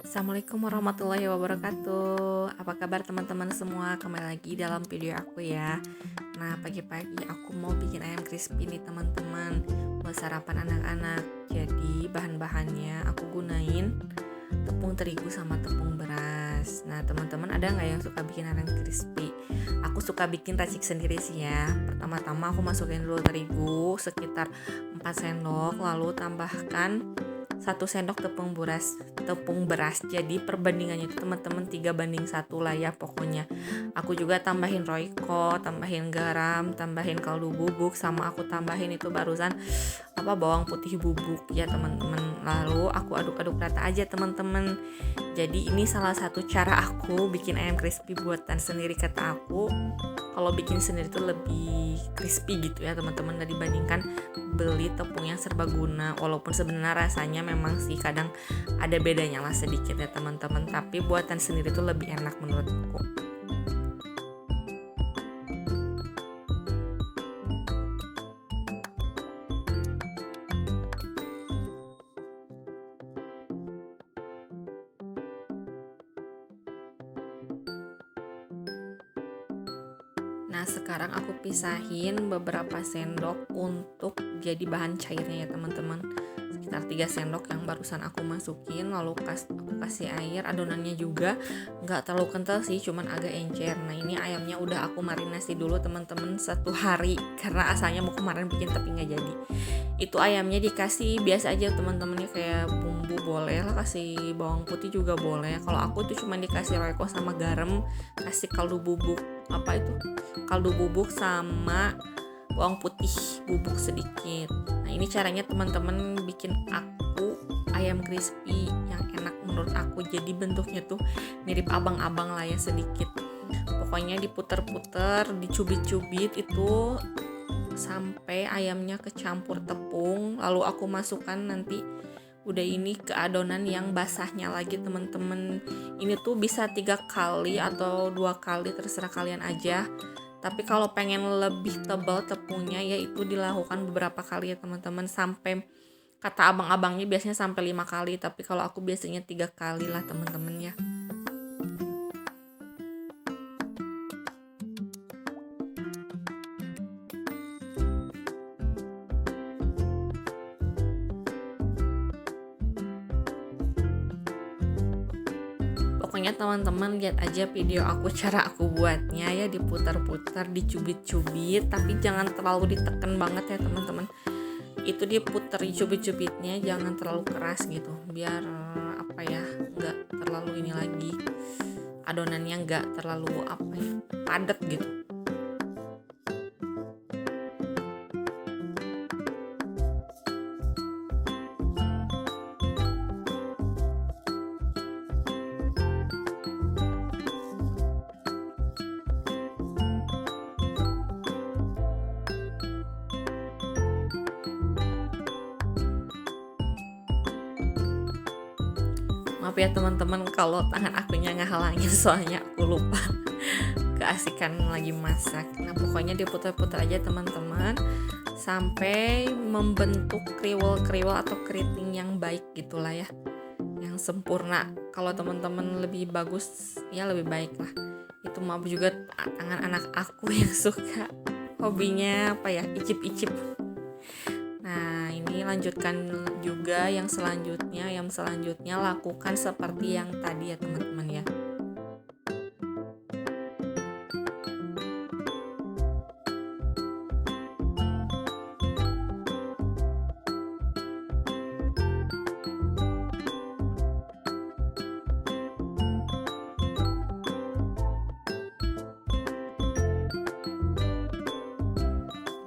Assalamualaikum warahmatullahi wabarakatuh. Apa kabar teman-teman semua? Kembali lagi dalam video aku ya. Nah, pagi-pagi aku mau bikin ayam crispy nih teman-teman, buat sarapan anak-anak. Jadi bahan-bahannya aku gunain tepung terigu sama tepung beras. Nah, teman-teman ada nggak yang suka bikin ayam crispy? Aku suka bikin racik sendiri sih ya. Pertama-tama aku masukin dulu terigu sekitar 4 sendok, lalu tambahkan 1 sendok tepung beras. Jadi perbandingannya itu teman-teman 3:1 lah ya pokoknya. Aku juga tambahin royco, tambahin garam, tambahin kaldu bubuk, sama aku tambahin itu barusan bawang putih bubuk ya teman-teman. Lalu aku aduk-aduk rata aja teman-teman. Jadi ini salah satu cara aku bikin ayam crispy buatan sendiri kata aku. Kalau bikin sendiri tuh lebih crispy gitu ya teman-teman dibandingkan beli tepung yang serbaguna. Walaupun sebenarnya rasanya memang sih kadang ada bedanya lah sedikit ya teman-teman, tapi buatan sendiri tuh lebih enak menurutku. Nah, sekarang aku pisahin beberapa sendok untuk jadi bahan cairnya ya teman-teman. Sekitar 3 sendok yang barusan aku masukin, lalu aku kasih air. Adonannya juga nggak terlalu kental sih, cuman agak encer. Nah, ini ayamnya udah aku marinasi dulu teman-teman 1 hari karena asalnya mau kemarin bikin tapi nggak jadi. Itu ayamnya dikasih biasa aja teman-temannya, kayak bumbu boleh lah, kasih bawang putih juga boleh. Kalau aku tuh cuma dikasih royco sama garam, kasih kaldu bubuk sama bawang putih bubuk sedikit. Nah, ini caranya teman-teman bikin aku ayam crispy yang enak menurut aku. Jadi bentuknya tuh mirip abang-abang lah ya sedikit. Pokoknya diputer-puter, dicubit-cubit itu sampai ayamnya kecampur tepung. Lalu aku masukkan nanti udah ini ke adonan yang basahnya lagi teman-teman. Ini tuh bisa 3 kali atau 2 kali terserah kalian aja. Tapi kalau pengen lebih tebal tepungnya ya itu dilakukan beberapa kali ya teman-teman, sampai kata abang-abangnya biasanya sampai 5 kali, tapi kalau aku biasanya 3 kali lah teman-teman ya. Pokoknya teman-teman lihat aja video aku cara aku buatnya ya, diputar-putar, dicubit-cubit, tapi jangan terlalu ditekan banget ya teman-teman. Itu diputar dicubit-cubitnya jangan terlalu keras gitu, biar nggak terlalu ini lagi, adonannya nggak terlalu padat gitu. Maaf ya teman-teman kalau tangan akunya ngehalangin, soalnya aku lupa keasikan lagi masak. Nah, pokoknya diputar-putar aja teman-teman sampai membentuk kriwel-kriwel atau keriting yang baik gitulah ya, yang sempurna. Kalau teman-teman lebih bagus ya lebih baik lah. Itu maaf juga tangan anak aku yang suka hobinya icip-icip. Nah, ini lanjutkan juga yang selanjutnya lakukan seperti yang tadi ya teman-teman ya.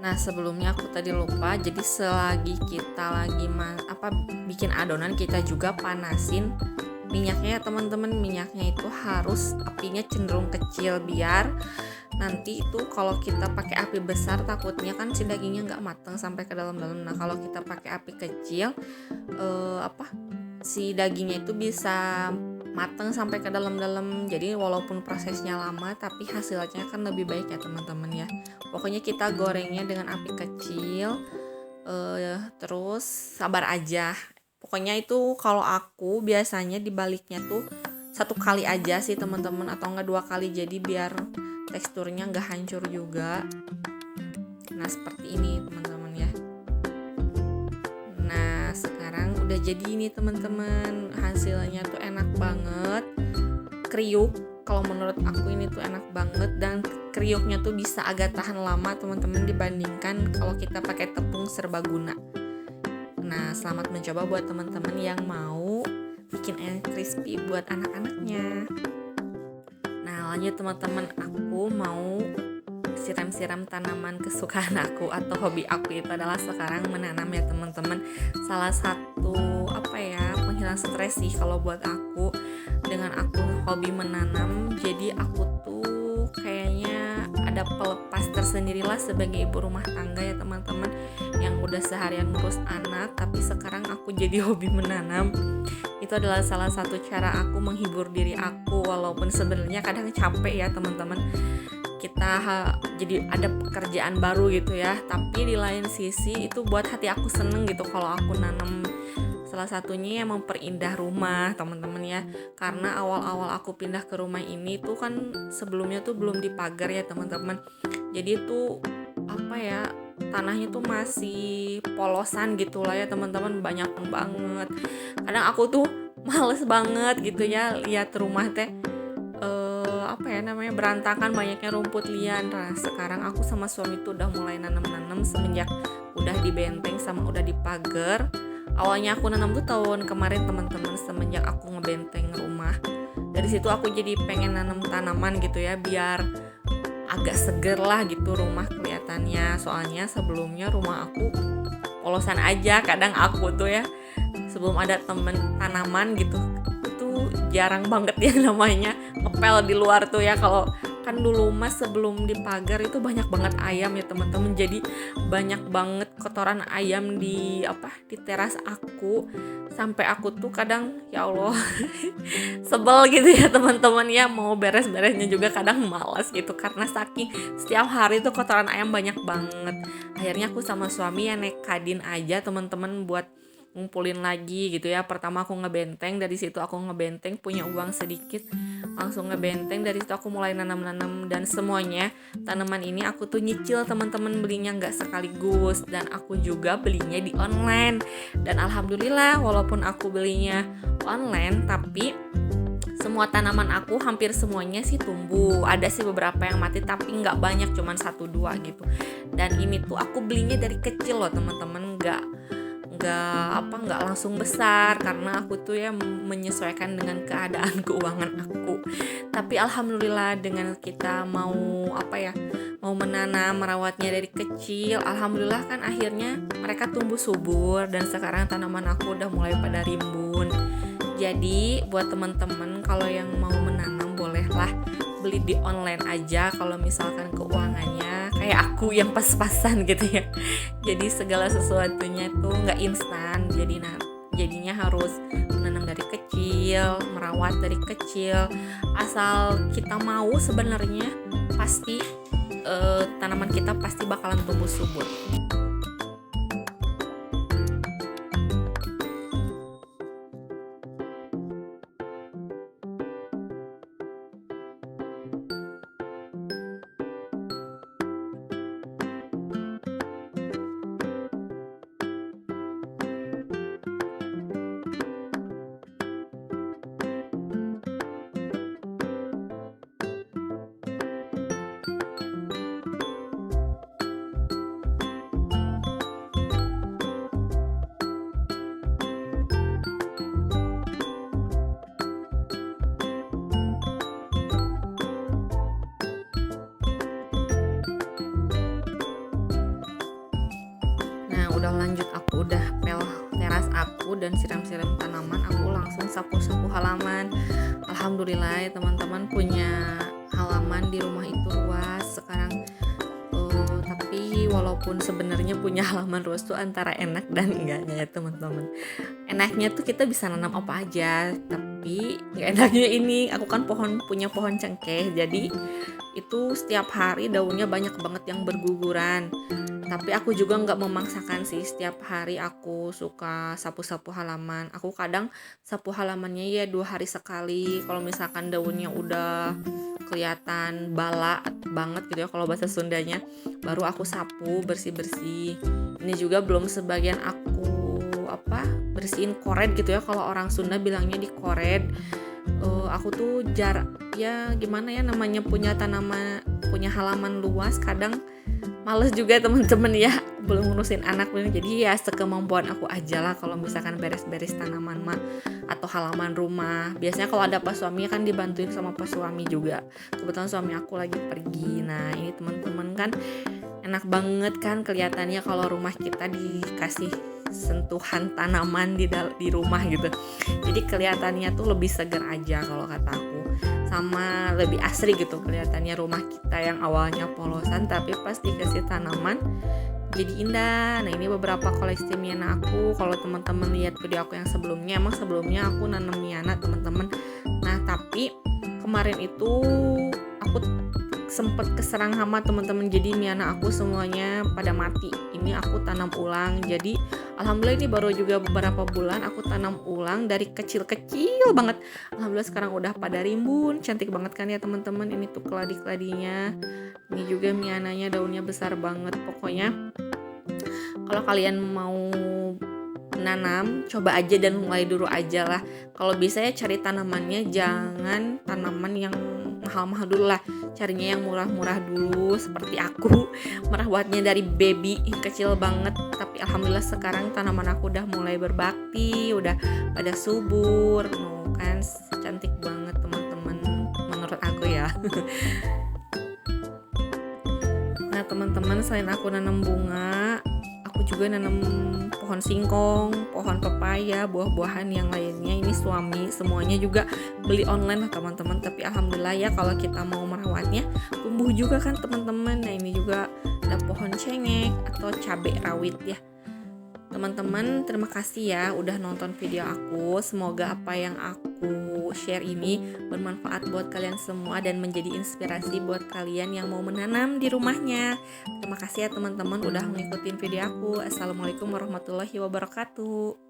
Nah, sebelumnya aku tadi lupa, jadi selagi kita lagi bikin adonan, kita juga panasin minyaknya ya teman-teman. Minyaknya itu harus apinya cenderung kecil, biar nanti itu kalau kita pakai api besar takutnya kan si dagingnya nggak matang sampai ke dalam-dalam. Nah, kalau kita pakai api kecil si dagingnya itu bisa matang sampai ke dalam-dalam. Jadi walaupun prosesnya lama tapi hasilnya kan lebih baik ya teman-teman ya. Pokoknya kita gorengnya dengan api kecil, terus sabar aja. Pokoknya itu kalau aku biasanya dibaliknya tuh 1 kali aja sih teman-teman, atau enggak 2 kali, jadi biar teksturnya enggak hancur juga. Nah seperti ini teman-teman ya. Nah sekarang udah jadi ini teman-teman, hasilnya tuh enak banget, kriuk. Kalau menurut aku ini tuh enak banget, dan kriuknya tuh bisa agak tahan lama teman-teman dibandingkan kalau kita pakai tepung serbaguna. Nah selamat mencoba buat teman-teman yang mau bikin ayam crispy buat anak-anaknya. Nah lanjut teman-teman, aku mau siram-siram tanaman kesukaan aku atau hobi aku. Itu adalah sekarang menanam ya teman-teman. Salah satu penghilang stres sih kalau buat aku, dengan aku hobi menanam. Jadi aku tuh kayaknya ada pelepas tersendirilah sebagai ibu rumah tangga ya teman-teman, yang udah seharian ngurus anak, tapi sekarang aku jadi hobi menanam. Itu adalah salah satu cara aku menghibur diri aku, walaupun sebenarnya kadang capek ya teman-teman. Kita jadi ada pekerjaan baru gitu ya, tapi di lain sisi itu buat hati aku seneng gitu kalau aku nanam. Salah satunya yang memperindah rumah teman-teman ya, karena awal-awal aku pindah ke rumah ini tuh kan sebelumnya tuh belum dipagar ya teman-teman. Jadi tuh tanahnya tuh masih polosan gitu lah ya teman-teman, banyak banget. Kadang aku tuh males banget gitu ya lihat rumah teh berantakan, banyaknya rumput liar. Nah sekarang aku sama suami tuh udah mulai nanam-nanam semenjak udah dibenteng sama udah dipagar. Awalnya aku nanam tuh tahun kemarin teman-teman, semenjak aku ngebenteng rumah. Dari situ aku jadi pengen nanam tanaman gitu ya, biar agak seger lah gitu rumah kelihatannya. Soalnya sebelumnya rumah aku polosan aja. Kadang aku tuh ya sebelum ada temen tanaman gitu, itu jarang banget yang namanya ngepel di luar tuh ya. Kalau kan dulu mas sebelum dipagar itu banyak banget ayam ya teman-teman, jadi banyak banget kotoran ayam di teras aku, sampai aku tuh kadang ya Allah sebel gitu ya teman-teman ya, mau beres-beresnya juga kadang malas gitu karena saking setiap hari tuh kotoran ayam banyak banget. Akhirnya aku sama suami ya nekadin aja teman-teman buat ngumpulin lagi gitu ya. Pertama aku ngebenteng, dari situ aku ngebenteng punya uang sedikit, langsung ngebenteng. Dari situ aku mulai nanam-nanam, dan semuanya tanaman ini aku tuh nyicil teman-teman, belinya nggak sekaligus, dan aku juga belinya di online. Dan alhamdulillah walaupun aku belinya online, tapi semua tanaman aku hampir semuanya sih tumbuh. Ada sih beberapa yang mati tapi nggak banyak, cuman 1-2 gitu. Dan ini tuh aku belinya dari kecil loh teman-teman, nggak langsung besar, karena aku tuh ya menyesuaikan dengan keadaan keuangan aku. Tapi alhamdulillah dengan kita mau menanam, merawatnya dari kecil, alhamdulillah kan akhirnya mereka tumbuh subur, dan sekarang tanaman aku udah mulai pada rimbun. Jadi buat teman-teman kalau yang mau menanam bolehlah beli di online aja kalau misalkan keuangannya kayak aku yang pas-pasan gitu ya. Jadi segala sesuatunya tuh nggak instan, jadinya harus menanam dari kecil, merawat dari kecil. Asal kita mau sebenarnya pasti tanaman kita pasti bakalan tumbuh subur. Udah lanjut, aku udah pel teras aku dan siram-siram tanaman, aku langsung sapu-sapu halaman. Alhamdulillah ya teman-teman, punya halaman di rumah itu luas sekarang. Tapi walaupun sebenarnya punya halaman luas tuh antara enak dan enggaknya ya teman-teman. Enaknya tuh kita bisa nanam apa aja, tapi Gak enaknya ini aku kan punya pohon cengkeh, jadi itu setiap hari daunnya banyak banget yang berguguran. Tapi aku juga nggak memaksakan sih, setiap hari aku suka sapu-sapu halaman. Aku kadang sapu halamannya ya 2 hari sekali. Kalau misalkan daunnya udah kelihatan bala banget gitu ya kalau bahasa Sundanya, baru aku sapu bersih-bersih. Ini juga belum sebagian aku bersihin kored gitu ya, kalau orang Sunda bilangnya di kored. Aku tuh ya gimana ya, namanya punya halaman luas, kadang males juga teman-teman ya, belum ngurusin anak belum, jadi ya sekemampuan aku aja lah kalau misalkan beres-beres tanaman mah atau halaman rumah. Biasanya kalau ada pas suami kan dibantuin sama pas suami juga, kebetulan suami aku lagi pergi. Nah ini teman-teman kan enak banget kan kelihatannya kalau rumah kita dikasih sentuhan tanaman di rumah gitu, jadi kelihatannya tuh lebih segar aja kalau kata aku, sama lebih asri gitu kelihatannya rumah kita yang awalnya polosan tapi pas dikasih tanaman jadi indah. Nah ini beberapa koleksi Miana aku. Kalau teman-teman lihat video aku yang sebelumnya, emang sebelumnya aku nanam Miana teman-teman. Nah tapi kemarin itu aku sempet keserang hama teman-teman, jadi Miana aku semuanya pada mati. Ini aku tanam ulang, jadi alhamdulillah ini baru juga beberapa bulan aku tanam ulang dari kecil-kecil banget. Alhamdulillah sekarang udah pada rimbun, cantik banget kan ya teman-teman. Ini tuh keladi-keladinya. Ini juga Miananya daunnya besar banget. Pokoknya kalau kalian mau nanam, coba aja dan mulai dulu aja lah. Kalau bisa ya cari tanamannya, jangan tanaman yang mahal-mahal dulu lah, carinya yang murah-murah dulu seperti aku. Merawatnya dari baby kecil banget, tapi alhamdulillah sekarang tanaman aku udah mulai berbakti, udah pada subur. Kan cantik banget teman-teman menurut aku ya. Nah teman-teman, selain aku nanam bunga, aku juga nanam pohon singkong, pohon pepaya, buah-buahan yang lainnya. Ini suami semuanya juga beli online lah teman-teman, tapi alhamdulillah ya kalau kita mau merawatnya tumbuh juga kan teman-teman. Nah ini juga ada pohon cengkeh atau cabai rawit ya teman-teman. Terima kasih ya udah nonton video aku. Semoga apa yang aku share ini bermanfaat buat kalian semua dan menjadi inspirasi buat kalian yang mau menanam di rumahnya. Terima kasih ya teman-teman udah ngikutin video aku. Assalamualaikum warahmatullahi wabarakatuh.